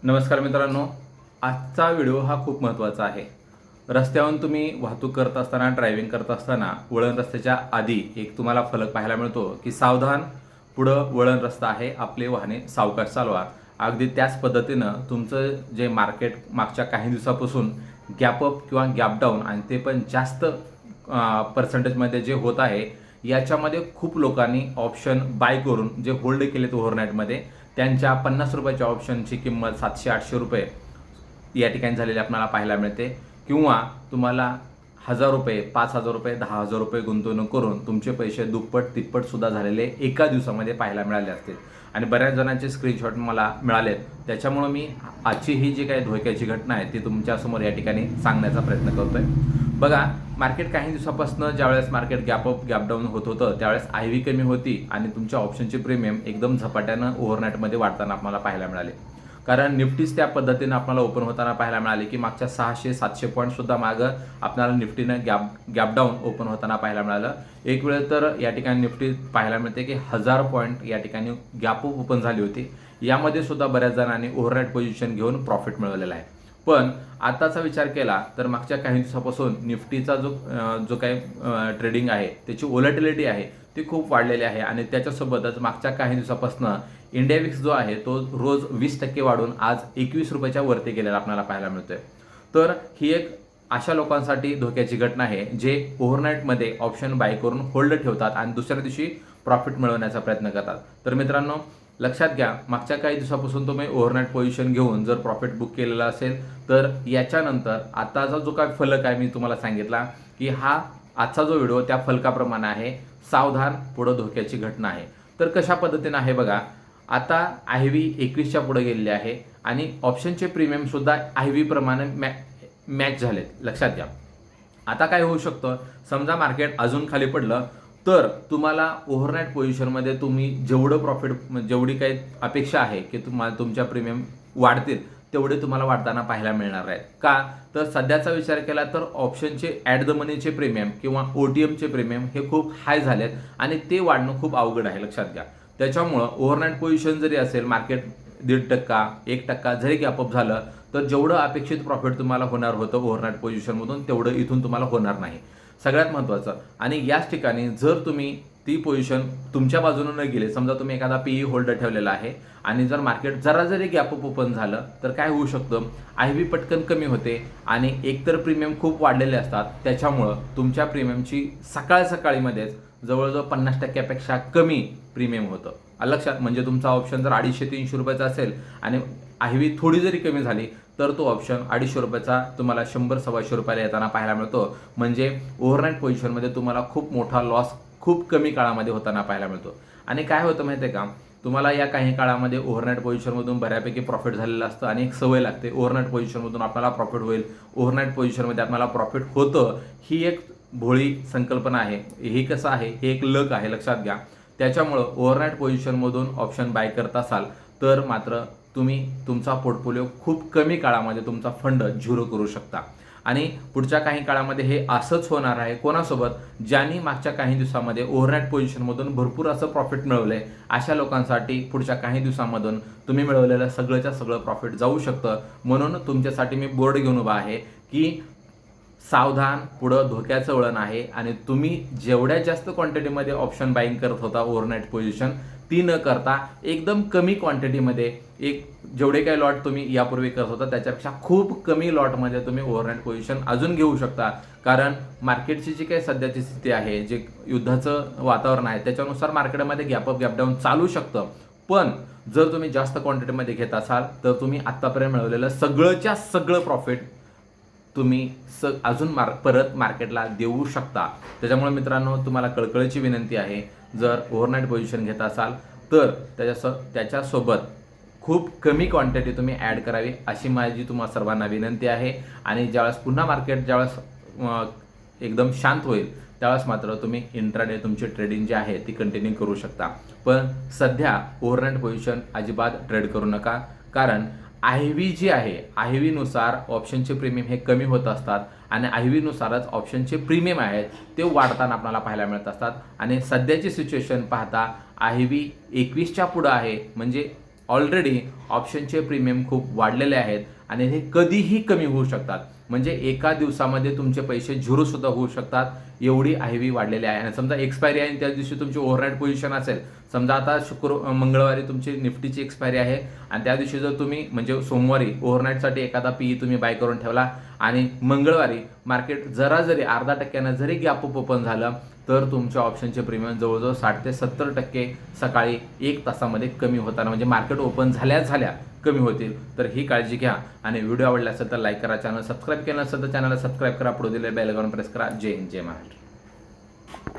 नमस्कार मित्रांनो, आजचा व्हिडिओ हा खूप महत्त्वाचा आहे. रस्त्यावरून तुम्ही वाहतूक करत असताना, ड्रायव्हिंग करत असताना वळण रस्त्याच्या आधी एक तुम्हाला फलक पाहायला मिळतो की सावधान, पुढं वळण रस्ता आहे, आपले वाहने सावकाश चालवा. अगदी त्याच पद्धतीनं तुमचं जे मार्केट मागच्या काही दिवसापासून गॅप अप किंवा गॅप डाऊन आणि ते पण जास्त पर्सेंटेजमध्ये जे होत आहे, याच्यामध्ये खूप लोकांनी ऑप्शन बाय करून जे होल्ड केलेत ओव्हरनाईटमध्ये, त्यांच्या ₹50च्या ऑप्शनची किंमत ₹700-800 या ठिकाणी झालेली आपल्याला पाहायला मिळते. किंवा तुम्हाला ₹1000, ₹5000, ₹10,000 गुंतवणूक करून तुमचे पैसे दुप्पट तिप्पट सुद्धा झालेले एका दिवसामध्ये पाहायला मिळाले असतील. आणि बऱ्याच जणांचे स्क्रीनशॉट मला मिळालेत. त्याच्यामुळं मी आजची ही जी काही धोक्याची घटना आहे ती तुमच्यासमोर या ठिकाणी सांगण्याचा प्रयत्न करतोय. बघा, मार्केट काही दिवसापासून ज्यावेळेस market gap up gap down होत होतं त्यावेळेस आयव्ही कमी होती आणि तुमच्या ऑप्शनची प्रीमियम एकदम झपाट्यानं ओव्हरनाईटमध्ये वाढताना आपल्याला पाहायला मिळाले. कारण निफ्टीच त्या पद्धतीनं आपल्याला ओपन होताना पाहायला मिळाले की मागच्या 600-700 पॉईंटसुद्धा मागं आपल्याला निफ्टीनं गॅप डाऊन ओपन होताना पाहायला मिळालं. एक वेळ तर या ठिकाणी निफ्टी पाहायला मिळते की 1000 पॉईंट या ठिकाणी गॅप अप ओपन झाली होती. यामध्ये सुद्धा बऱ्याच जणांनी ओव्हरनाईट पोझिशन घेऊन प्रॉफिट मिळवलेला आहे. पण आताचा विचार केला तर मागच्या काही दिवसापासून निफ्टीचा जो काही ट्रेडिंग आहे त्याची व्होलॅटिलिटी आहे ती खूप वाढलेली आहे आणि त्याच्यासोबतच मागच्या काही दिवसापासून इंडिया विक्स जो आहे तो रोज 20% वाढून आज ₹21च्या वरती गेलेला आपल्याला पाहायला मिळतोय. तर ही एक अशा लोकांसाठी धोक्याची घटना आहे जे ओव्हरनाईटमध्ये ऑप्शन बाय करून होल्ड ठेवतात आणि दुसऱ्या दिवशी प्रॉफिट मिळवण्याचा प्रयत्न करतात. तर मित्रांनो, लक्षात घ्या, मागच्या काही दिवसापासून तुम्ही ओव्हरनाईट पोझिशन घेऊन जर प्रॉफिट बुक केलेला असेल तर याच्यानंतर आताचा जो काय फलक आहे मी तुम्हाला सांगितला की हा आजचा जो व्हिडिओ त्या फलकाप्रमाणे आहे. सावधान, पुढं धोक्याची घटना आहे. तर कशा पद्धतीनं आहे बघा, आता आयव्ही 21च्या पुढे गेलेली आहे आणि ऑप्शनचे प्रीमियम सुद्धा आयव्ही प्रमाणे मॅच झालेत. लक्षात घ्या, आता काय होऊ शकतं, समजा मार्केट अजून खाली पडलं तर तुम्हाला ओव्हरनाईट पोझिशनमध्ये तुम्ही जेवढं प्रॉफिट जेवढी काही अपेक्षा आहे की तुम्हाला तुमच्या प्रीमियम वाढतील तेवढे तुम्हाला वाढताना पाहायला मिळणार आहेत. का तर सध्याचा विचार केला तर ऑप्शनचे ॲट द मनीचे प्रीमियम किंवा OTMचे प्रीमियम हे खूप हाय झालेत आणि ते वाढणं खूप अवघड आहे. लक्षात घ्या, त्याच्यामुळं ओव्हरनाईट पोझिशन जरी असेल, मार्केट 1.5%, 1% जरी गॅपअप झालं तर जेवढं अपेक्षित प्रॉफिट तुम्हाला होणार होतं ओव्हरनाईट पोझिशनमधून तेवढं इथून तुम्हाला होणार नाही. सगळ्यात महत्त्वाचं, आणि याच ठिकाणी जर तुम्ही ती पोझिशन तुमच्या बाजूने न गेले, समजा तुम्ही एखादा PE होल्डर ठेवलेला आहे आणि जर मार्केट जरा जरी गॅपअप ओपन झालं तर काय होऊ शकतं, आयव्ही पटकन कमी होते आणि एकतर प्रीमियम खूप वाढलेले असतात. त्याच्यामुळं तुमच्या प्रीमियमची सकाळीमध्येच जवळजवळ 50%पेक्षा कमी प्रीमियम होतं. लक्षात, म्हणजे तुमचा ऑप्शन जर ₹250-300 असेल आणि आयव्ही थोडी जरी कमी झाली तर तो ऑप्शन ₹250 तुम्हाला ₹100-125 येताना पाहायला मिळतो. म्हणजे ओव्हरनाईट पोझिशनमध्ये तुम्हाला खूप मोठा लॉस खूप कमी काळामध्ये होताना पाहायला मिळतो. आणि काय होतं माहिती आहे का, तुम्हाला या काही काळामध्ये ओव्हरनाईट पोझिशनमधून बऱ्यापैकी प्रॉफिट झालेलं असतं आणि एक सवय लागते, ओव्हरनाईट पोझिशनमधून आपल्याला प्रॉफिट होईल, ओव्हरनाईट पोझिशनमध्ये आपल्याला प्रॉफिट होतं. ही एक भोळी संकल्पना आहे. हे कसं आहे, हे एक लक आहे. लक्षात घ्या, त्याच्यामुळं ओव्हरनाईट पोझिशनमधून ऑप्शन बाय करत असाल तर मात्र तुम्ही तुमचा पोर्टफोलिओ खूप कमी काळामध्ये तुमचा फंड झिरो करू शकता. आणि पुढच्या काही काळामध्ये हे असंच होणार आहे. कोणासोबत, ज्यांनी मागच्या काही दिवसामध्ये ओव्हरनाईट पोझिशनमधून भरपूर असं प्रॉफिट मिळवलंय, अशा लोकांसाठी पुढच्या काही दिवसामधून तुम्ही मिळवलेलं सगळंच्या सगळं प्रॉफिट जाऊ शकतं. म्हणून तुमच्यासाठी मी बोर्ड घेऊन उभा आहे की सावधान, पुढं धोक्याचं वळण आहे आणि तुम्ही जेवढ्या जास्त क्वांटिटीमध्ये ऑप्शन बाईंग करत होता ओव्हरनाईट पोझिशन, ती न करता एकदम कमी क्वांटिटीमध्ये एक जेवढे काही लॉट तुम्ही यापूर्वी करत होता त्याच्यापेक्षा खूप कमी लॉटमध्ये तुम्ही ओव्हरनाईट पोझिशन अजून घेऊ शकता. कारण मार्केटची जी काही सध्याची स्थिती आहे, जे युद्धाचं वातावरण आहे, त्याच्यानुसार मार्केटमध्ये गॅपअप गॅपडाऊन चालू शकतं. पण जर तुम्ही जास्त क्वांटिटीमध्ये घेत असाल तर तुम्ही आत्तापर्यंत मिळवलेलं सगळंच्या सगळं प्रॉफिट तुम्ही अजून परत मार्केटला देऊ शकता. त्याच्यामुळे मित्रांनो, तुम्हाला कळकळीची विनंती आहे, जर ओव्हरनाईट पोझिशन घेत असाल तर त्याच्यासोबत खूप कमी क्वांटिटी तुम्ही ॲड करावी अशी माझी तुम्हाला सर्वांना विनंती आहे. आणि ज्यावेळेस पुन्हा मार्केट एकदम शांत होईल त्यावेळेस मात्र तुम्ही इंट्राडे तुमची ट्रेडिंग जी आहे ती कंटिन्यू करू शकता. पण सध्या ओव्हरनाईट पोझिशन अजिबात ट्रेड करू नका. कारण आयव्ही जी आहे, आयव्हीनुसार ऑप्शनचे प्रीमियम हे कमी होत असतात आणि आयव्हीनुसारच ऑप्शनचे प्रीमियम आहेत ते वाढताना आपल्याला पाहायला मिळत असतात. आणि सध्याची सिच्युएशन पाहता आयव्ही 21च्या पुढं आहे, म्हणजे ऑलरेडी ऑप्शनचे प्रीमियम खूप वाढलेले आहेत आणि हे कधीही कमी होऊ शकतात. म्हणजे एका दिवसामध्ये तुमचे पैसे झिरो सुद्धा होऊ शकतात, एवढी आयव्ही वाढलेली आहे. आणि समजा एक्सपायरी आहे आणि त्या दिवशी तुमची ओव्हरनाईट पोझिशन असेल, समजा आता मंगळवारी तुमची निफ्टीची एक्सपायरी आहे आणि त्या दिवशी जर तुम्ही म्हणजे सोमवारी ओव्हरनाईटसाठी एखादा पीई तुम्ही बाय करून ठेवला आणि मंगळवारी मार्केट जरी 0.5% जरी गॅप अप ओपन झालं तर तुमच्या ऑप्शनचे प्रीमियम जवळजवळ 60 ते 70% सकाळी 1 तासामध्ये कमी होताना म्हणजे मार्केट ओपन झाल्या कमी होतील. तर ही काळजी घ्या आणि व्हिडिओ आवडला असेल तर लाईक करा, चॅनल सबस्क्राईब केलं नसेल तर चॅनलला सबस्क्राईब करा, पुढे दिलेल्या बेल आयकॉन प्रेस करा. जय हिंद, जय महाराष्ट्र.